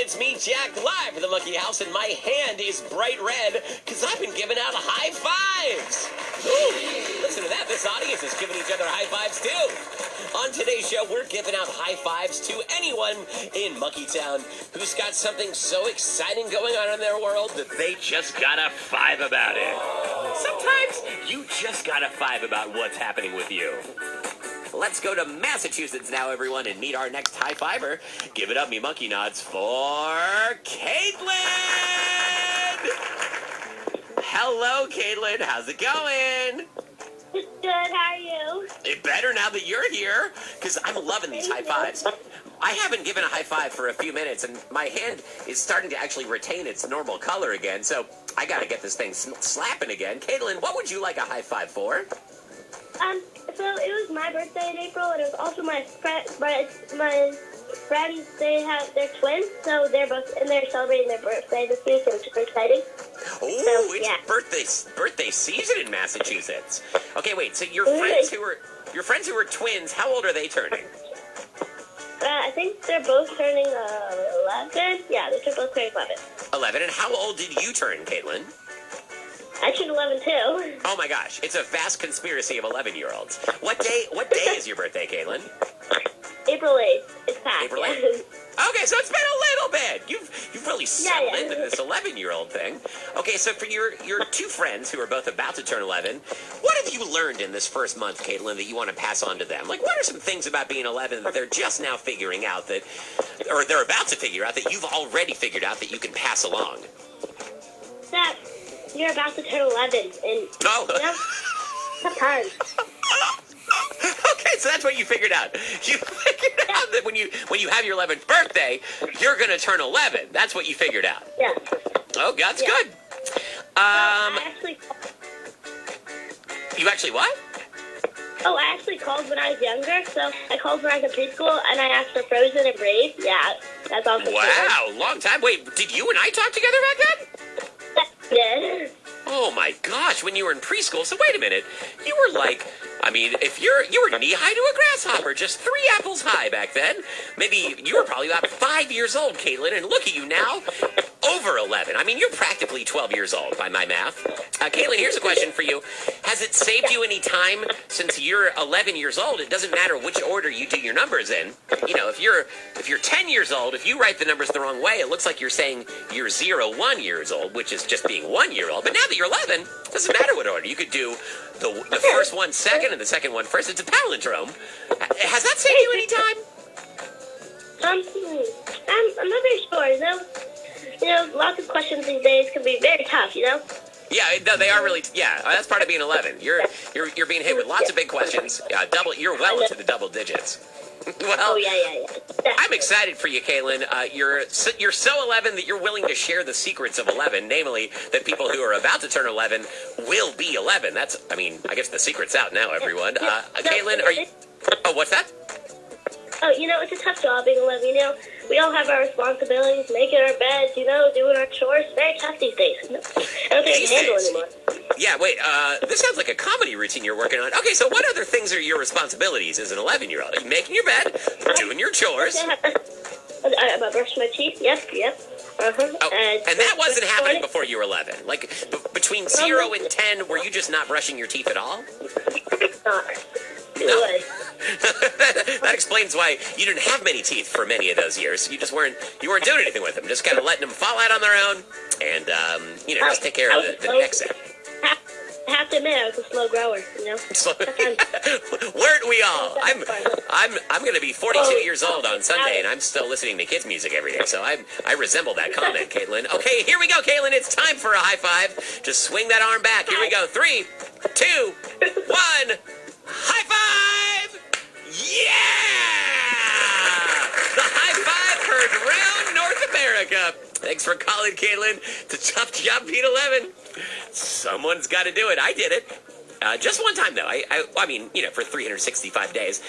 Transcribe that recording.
it's me, Jack, live from the Monkey House, and my hand is bright red because I've been giving out high fives. Ooh, listen to that. This audience is giving each other high fives, too. On today's show, we're giving out high fives to anyone in Monkey Town who's got something so exciting going on in their world that they just got a five about it. Sometimes you just got a five about what's happening with you. Let's go to Massachusetts now, everyone, and meet our next high fiver. Give it up, me monkey nods, for Caitlin! Hello, Caitlin. How's it going? Good. How are you? It better now that you're here, because I'm loving these high fives. I haven't given a high five for a few minutes, and my hand is starting to actually retain its normal color again, so I got to get this thing slapping again. Caitlin, what would you like a high five for? So it was my birthday in April, and it was also my friends. They're twins, so they're celebrating their birthday this week, and it's super exciting. Oh, so, it's birthday season in Massachusetts. Okay, wait. So your friends who were twins, how old are they turning? I think they're both turning 11. Yeah, they're both turning 11. 11, and how old did you turn, Caitlin? I turned 11 too. Oh my gosh, it's a vast conspiracy of 11-year-olds. What day is your birthday, Caitlin? April 8th. It's past. April 8th. Okay, so it's been a little bit. You've really settled into this 11-year-old thing. Okay, so for your two friends who are both about to turn 11, what have you learned in this first month, Caitlin, that you want to pass on to them? Like, what are some things about being 11 that they're just now figuring out or they're about to figure out that you've already figured out that you can pass along? That you're about to turn 11, and tough times. Okay, so that's what you figured out. You figured out that when you have your 11th birthday, you're going to turn 11. That's what you figured out. Yeah. Oh, that's good. You actually what? Oh, I actually called when I was younger. So I called when I was in preschool, and I asked for Frozen and Brave. Yeah, that's awesome. Wow, long time. Wait, did you and I talk together back then? Yeah. Oh my gosh, when you were in preschool. So wait a minute. You were like, I mean, if you were knee-high to a grasshopper, just 3 apples high back then. Maybe you were probably about 5 years old, Caitlin, and look at you now, over 11. I mean, you're practically 12 years old by my math. Caitlin, here's a question for you. Has it saved you any time since you're 11 years old? It doesn't matter which order you do your numbers in. You know, if you're 10 years old, if you write the numbers the wrong way, it looks like you're saying you're 1 years old, which is just being 1 year old. But now that you're 11, it doesn't matter what order. You could do the first one second and the second one first. It's a palindrome. Has that saved you any time? I'm not very sure. You know, lots of questions these days can be very tough. You know. Yeah, no, they are really. Yeah, that's part of being 11. You're being hit with lots of big questions. You're well into the double digits. Well, oh yeah. I'm excited for you, Caitlin. You're so 11 that you're willing to share the secrets of 11, namely that people who are about to turn 11 will be 11. I guess the secret's out now, everyone. Caitlin, are you? Oh, what's that? Oh, you know, it's a tough job being 11. You know, we all have our responsibilities, making our beds, you know, doing our chores. Very tough these days. I don't think I can handle anymore. Yeah, wait, this sounds like a comedy routine you're working on. Okay, so what other things are your responsibilities as an 11-year-old? Are you making your bed, doing your chores? I brush my teeth, yep. Uh-huh. Oh, and that wasn't happening before you were 11? Like, between 0 and 10, were you just not brushing your teeth at all? No. That explains why you didn't have many teeth for many of those years. You weren't doing anything with them. Just kind of letting them fall out on their own and, just take care of the next set. I have to admit, I was a slow grower, you know. Weren't we all? I'm going to be 42 years old on Sunday, and I'm still listening to kids' music every day. So I resemble that comment, Caitlin. Okay, here we go, Caitlin. It's time for a high five. Just swing that arm back. Here we go. 3, 2, 1. High five! Yeah! The high five heard round North America. Thanks for calling, Caitlin. It's a tough job being 11. Someone's got to do it. I did it. Just one time, though. I mean, for 365 days.